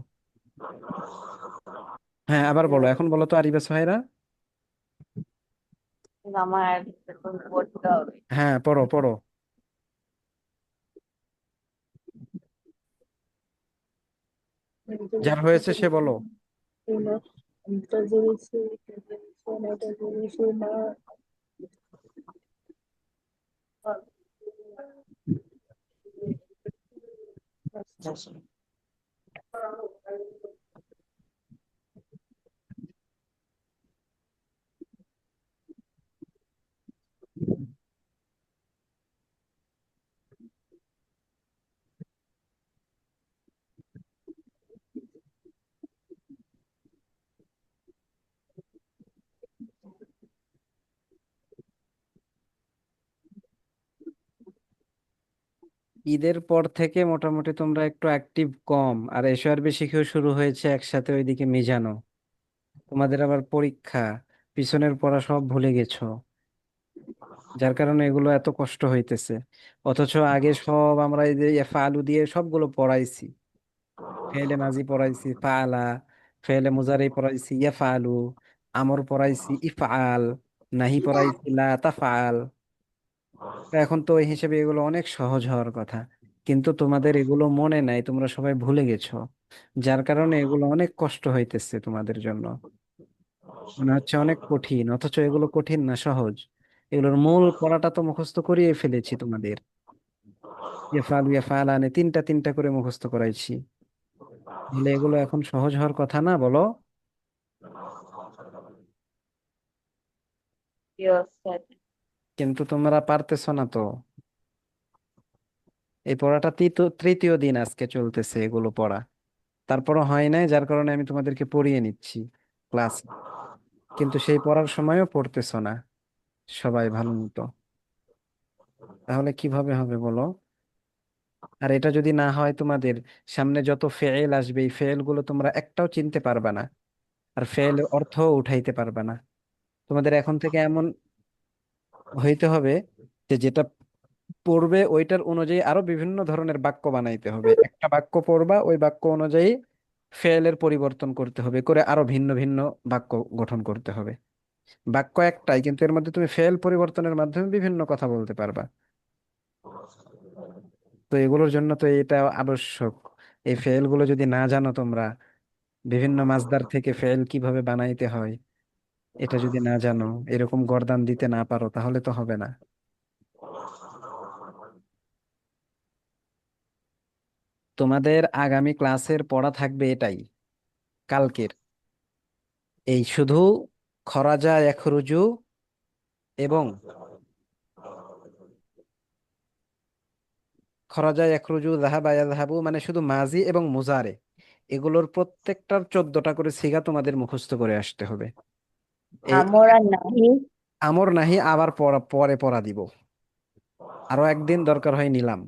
হ্যাঁ, আবার বলো, এখন বলো তো আরিবা সোহাইরা। আমার এখন পড়তে হবে। হ্যাঁ, পড়ো পড়ো। যার হয়েছে সে বলো। তাজলিসু তাজলিসানা তাজলিসুনা ঈদের পর থেকে মোটামুটি তোমরা একটু অ্যাক্টিভ কম, আর এসআরবি শিখেও শুরু হয়েছে একসাথে ওইদিকে মিজানো। তোমাদের আবার পরীক্ষা, পিছনের পড়া সব ভুলে গেছো, যার কারণে এগুলো এত কষ্ট হইতেছে। অথচ আগে সব আমরা এই যে ফালু দিয়ে সবগুলো পড়াইছি। ফেলে মাজি পড়াইছি ফালা, ফেলে মুজারি পড়াইছি ইয়াফালু, আমর পড়াইছি ইফআল, নাহি পড়াইছি লা তাফআল। তো এখন তো ওই হিসেবে এগুলো অনেক সহজ হওয়ার কথা, কিন্তু তোমাদের এগুলো মনে নাই, তোমরা সবাই ভুলে গেছো, যার কারণে এগুলো অনেক কষ্ট হইতেছে তোমাদের জন্য। মনে হচ্ছে অনেক কঠিন, অথচ এগুলো কঠিন না, সহজ। এগুলোর মূল পড়াটা তো মুখস্থ করিয়ে ফেলেছি তোমাদের। ইয়া ইয়াফালানে তিনটা তিনটা করে মুখস্থ করাইছি। তাহলে এগুলো এখন সহজ হওয়ার কথা না, বলো? কিন্তু তোমরা পারতেছো না তো। এই পড়াটা তৃতীয় দিন আজকে চলতেছে এগুলো পড়া। তারপরও হয় নাই, যার কারণে আমি তোমাদেরকে পড়িয়ে নিচ্ছি ক্লাস। কিন্তু সেই পড়ার সময়ও পড়তেছো না সবাই ভালো মতো। তাহলে কিভাবে হবে বলো? আর এটা যদি না হয়, তোমাদের সামনে যত ফেল আসবে, এই ফেল গুলো তোমরা একটাও চিনতে পারবে না, আর ফেল অর্থ উঠাইতে পারবে না। তোমাদের এখন থেকে এমন হইতে হবে যে যেটা পড়বে ওইটার অনুযায়ী আরো বিভিন্ন ধরনের বাক্য বানাইতে হবে। একটা বাক্য পড়বা, ওই বাক্য অনুযায়ী ফেলের পরিবর্তন করতে হবে, করে আরো ভিন্ন ভিন্ন বাক্য গঠন করতে হবে। বাক্য একটাই, কিন্তু এর মধ্যে তুমি ফেল পরিবর্তনের মাধ্যমে বিভিন্ন কথা বলতে পারবা। তো এগুলোর জন্য তো এটা আবশ্যক। এই ফেল গুলো যদি না জানো তোমরা, বিভিন্ন মাসদার থেকে ফেল কিভাবে বানাইতে হয় এটা যদি না জানো, এরকম গর্দান দিতে না পারো, তাহলে তো হবে না। তোমাদের আগামী ক্লাসের পড়া থাকবে এটাই, কালকের। এই শুধু খরাজা ইয়াখরুজু এবং খরাজা ইয়াখরুজু, যাহাবা ইয়াযহাবু, মানে শুধু মাজি এবং মুজারে, এগুলোর প্রত্যেকটার 14টা করে সিগা তোমাদের মুখস্থ করে আসতে হবে। এই আমর আর নাহি। আমর নাহি আবার পরে পড়া দিব, আরো একদিন দরকার হয় নিলাম।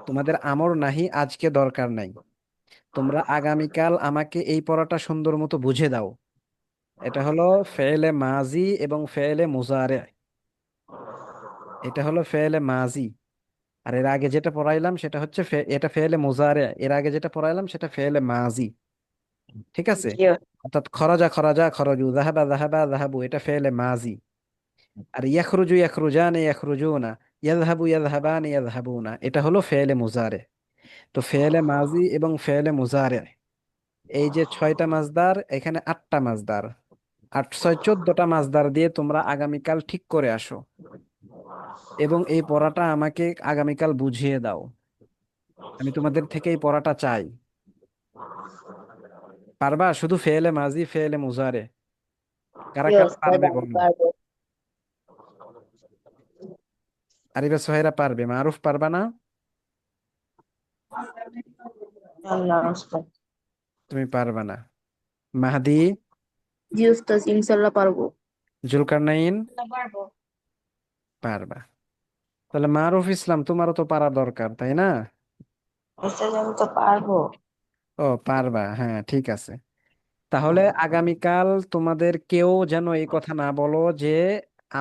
তোমাদের আমর নাহি আজকে দরকার নাই, তোমরা আগামীকাল আমাকে এই পড়াটা সুন্দর মতো বুঝে দাও। এটা হলো ফেলে মাজি এবং ফেলে মুজারে। এটা হলো ফেলে মাজি। আর এর আগে যেটা পড়াইলাম সেটা হচ্ছে এটা ফেলে মুজারে, এর আগে যেটা পড়াইলাম সেটা ফেলে মাজি। ঠিক আছে? জি অর্থাৎ খরাজা খরাজা খরজু, যাহাবা যাহাবা যাহাবু, এটা ফেলে মাজি। আর ইয়াখরুজু ইয়াখরুজান ইয়াখরুজুনা, ইয়াযহাবু ইয়াযহাবান ইয়াযহাবুনা, এটা হলো ফেলে মুজারে। তো ফেলে মাজি এবং ফেলে মুজারে, এই যে 6টা মাজদার, এখানে 8টা মাজদার, 8 6 14টা মাজদার দিয়ে তোমরা আগামীকাল ঠিক করে আসো, এবং এই পড়াটা আমাকে আগামীকাল বুঝিয়ে দাও। আমি তোমাদের থেকে এই পড়াটা চাই। পারবা? শুধু ফেলে মাজি ফেলে মুজারে, কারা জি কারা ওস্তাদ, পারবে আমি বলো? পারবো। আরিবা সোহেরা পারবে, মারুফ পারবা না? আল্লাহ ওস্তাদ। তুমি পারবা না। মাহদি, জি ওস্তাদ, ইনশাল্লাহ পারবো। জুলকারনাইন পারবা। তাহলে মারুফ ইসলাম, তোমারও তো পারা দরকার, তাই না? ওস্তাদ আমি তো পারবো। ও পারবা, হ্যাঁ ঠিক আছে। তাহলে আগামীকাল তোমাদের কেউ যেন এই কথা না বলো যে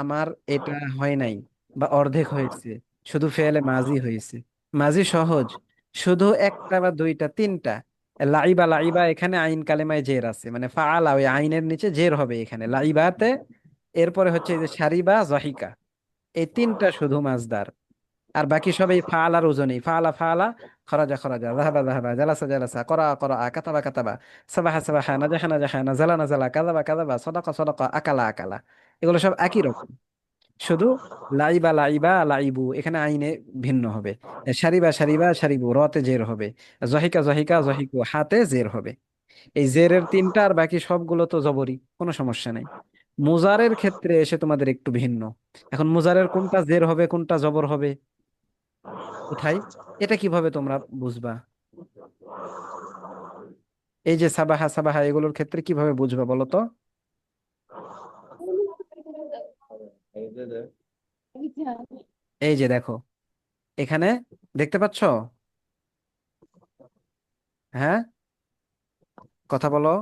আমার এটা হয় নাই বা অর্ধেক হয়েছে, শুধু ফেলে মাজি হয়েছে। মাজি সহজ, শুধু একটা বা দুইটা তিনটা। লাইবা, লাইবা এখানে আইন কালেমায় জের আছে, মানে ফাআলা, ওই আইনের নিচে জের হবে এখানে লাইবাতে। এরপরে হচ্ছে এই যে সারিবা জহিকা, এই তিনটা শুধু মাজদার। আর বাকি সব এই ফাআলার ওজনেই, ফাআলা ফাআলা, খরাজা খরাজা, যাহাবা যাহাবা, জালাসা জালাসা, করা করা, কাতাবা কাতাবা, সাবাহা সাবাহা, নাজাহা নাজাহা, নাজালা নাজালা, কাযাবা কাযাবা, সাদাকা সাদাকা, আকালা আকালা। এগুলো সব একই রকম, শুধু লাইবা লাইবা লাইবু এখানে আইনে ভিন্ন হবে। সারিবা সারিবা সারিবু, রতে জের হবে। জহিকা জহিকা জহিকু, হাতে জের হবে। এই জেরের তিনটা, আর বাকি সবগুলো তো জবরি, কোনো সমস্যা নেই। মুজারের ক্ষেত্রে এসে তোমাদের একটু ভিন্ন। এখন মুজারের কোনটা জের হবে কোনটা জবর হবে কোথায়, এটা কিভাবে তোমরা বুঝবা? এই যে সাবাহা সাবাহা, এগুলোর ক্ষেত্রে কিভাবে বুঝবা বলো তো? এই যে দেখো, এখানে দেখতে পাচ্ছ? হ্যাঁ, কথা বলো।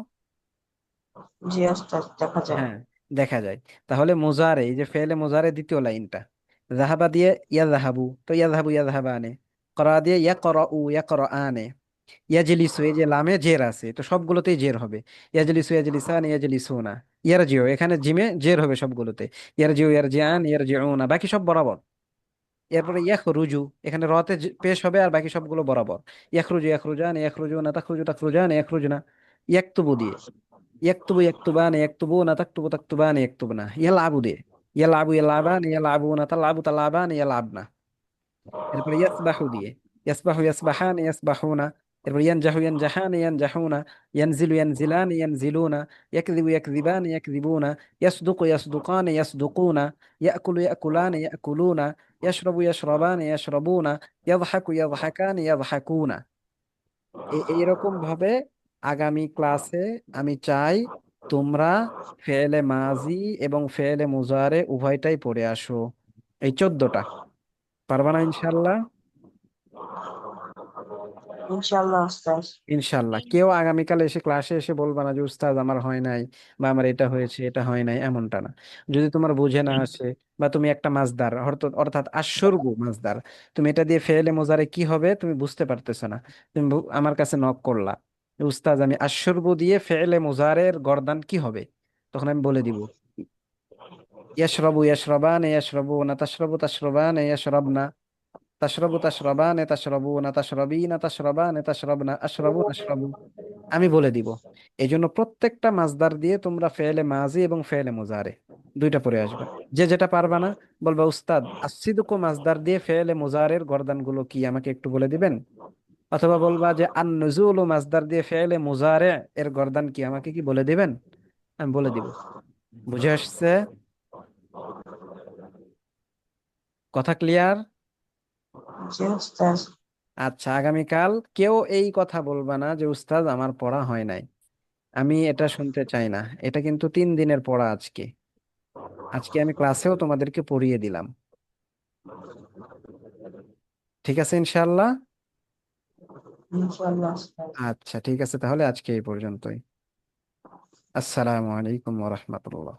জি ওস্তাদ, দেখা যায়। হ্যাঁ, দেখা যায়। তাহলে মুজারে, এই যে ফেলে মুজারে দ্বিতীয় লাইনটা, জাহাবা দিয়ে ইয়া জাহাবু, তো ইয়া জাহাবু ইয়া জাহাবানে। করা দিয়ে ইয়া করা উ ইয়া করা আনে। ইয়াজলিসু, এই যে লামে জের আছে, তো সবগুলোতেই জের হবে। ইয়াজলিসু ইয়াজলিসান ইয়াজলিসুনা। ইয়ারজিও, এখানে জিমে জের হবে সবগুলোতে। ইয়ারজিউ ইয়ারজিআন ইয়ারজিউনা, বাকি সব বরাবর। এরপরে ইয়াখরুজু, এখানে রতে পেশ হবে, আর বাকি সবগুলো বরাবর। ইয়াখরুজু ইয়াখরুজান ইয়াখরুজুনা, তাখরুজু তাখরুজান ইয়াখরুজুনা। ইয়াকতুবু দিয়ে ইয়াকতুবু ইয়াকতুবান ইয়াকতুবুনা, তাকতুবু তাকতুবান ইয়াকতুবনা। ইয়ালআবু দিয়ে ইয়ালআবু ইয়ালআবান ইয়ালআবুনা, তালআবু তালআবান ইয়ালআবনা। এরপরে ইয়াসবাহু দিয়ে ইয়াসবাহু ইয়াসবাহান ইয়াসবাহুনা। এরপর ইয়ানজাহু ইয়ানজাহান ইয়ানজাহুনা। ইয়ানজিলু ইয়ানজিলান ইয়ানজিলুনা। ইয়াকযিবু ইয়াকযিবান ইয়াকযিবুনা। ইয়াসদুকু ইয়াসদুকান ইয়াসদুকুনা। ইয়াকুলু ইয়াকুলান ইয়াকুলুনা। ইয়াশরাবু ইয়াশরাবান ইয়াশরাবুনা। ইয়াযহাকু ইয়াযহাকান ইয়াযহাকুনা। এইরকম ভাবে আগামী ক্লাসে আমি চাই তোমরা ফেলে মাজি এবং ফেলে মুজারে উভয়টাই পড়ে আসো, এই 14টা। পারবা না ইনশাল্লাহ? ইনশাআল্লাহ ওস্তাদ। ইনশাল্লাহ। কেউ আগামীকাল এসে ক্লাসে এসে বলবা না যে উস্তাদ আমার হয় নাই, বা আমার এটা হয়েছে এটা হয় নাই, এমনটা না। যদি তোমার বুঝে না আসে, বা তুমি একটা মাসদার অর্থাৎ আশরগু মাসদার, তুমি এটা দিয়ে ফেলে মোজারে কি হবে তুমি বুঝতে পারতেছো না, তুমি আমার কাছে নক করলা যে উস্তাদ আমি আশরগু দিয়ে ফেলে মোজারের গর্দান কি হবে, তখন আমি বলে দিব ইয়াশরাবু ইয়াশরাবান ইয়াশরাবুনা তাশরাবু তাশরাবান ইয়াশরাবনা তাশরাবু তাশরাবান তাশরাবুনা তাশরাবিনা তাশরাবান তাশরাবনা আশরাবু আশরাবু, আমি বলে দিব। এই জন্য প্রত্যেকটা মাসদার দিয়ে তোমরা ফেলে মাজি এবং ফেলে মুজারে দুইটা পড়ে আসবা। যে যেটা পারবা না বলবা উস্তাদ আসিদুকো মাসদার দিয়ে ফেলে মুজারের গর্দান গুলো কি আমাকে একটু বলে দিবেন, অথবা বলবা যে আন নুজুলু মাসদার দিয়ে ফেলে মুজারে এর গর্দান কি আমাকে কি বলে দিবেন, আমি বলে দিব। বুঝে আসছে? কথা ক্লিয়ার? জি ওস্তাদ। আচ্ছা, আগামীকাল কেউ এই কথা বলবা না যে উস্তাদ আমার পড়া হয় নাই, আমি এটা শুনতে চাই না। এটা কিন্তু 3 দিনের পড়া আজকে। আজকে আমি ক্লাসেও তোমাদেরকে পড়িয়ে দিলাম। ঠিক আছে ইনশাল্লাহ? ইনশাআল্লাহ ওস্তাদ। আচ্ছা ঠিক আছে, তাহলে আজকে এই পর্যন্তই। আসসালামু আলাইকুম ওয়া রাহমাতুল্লাহ।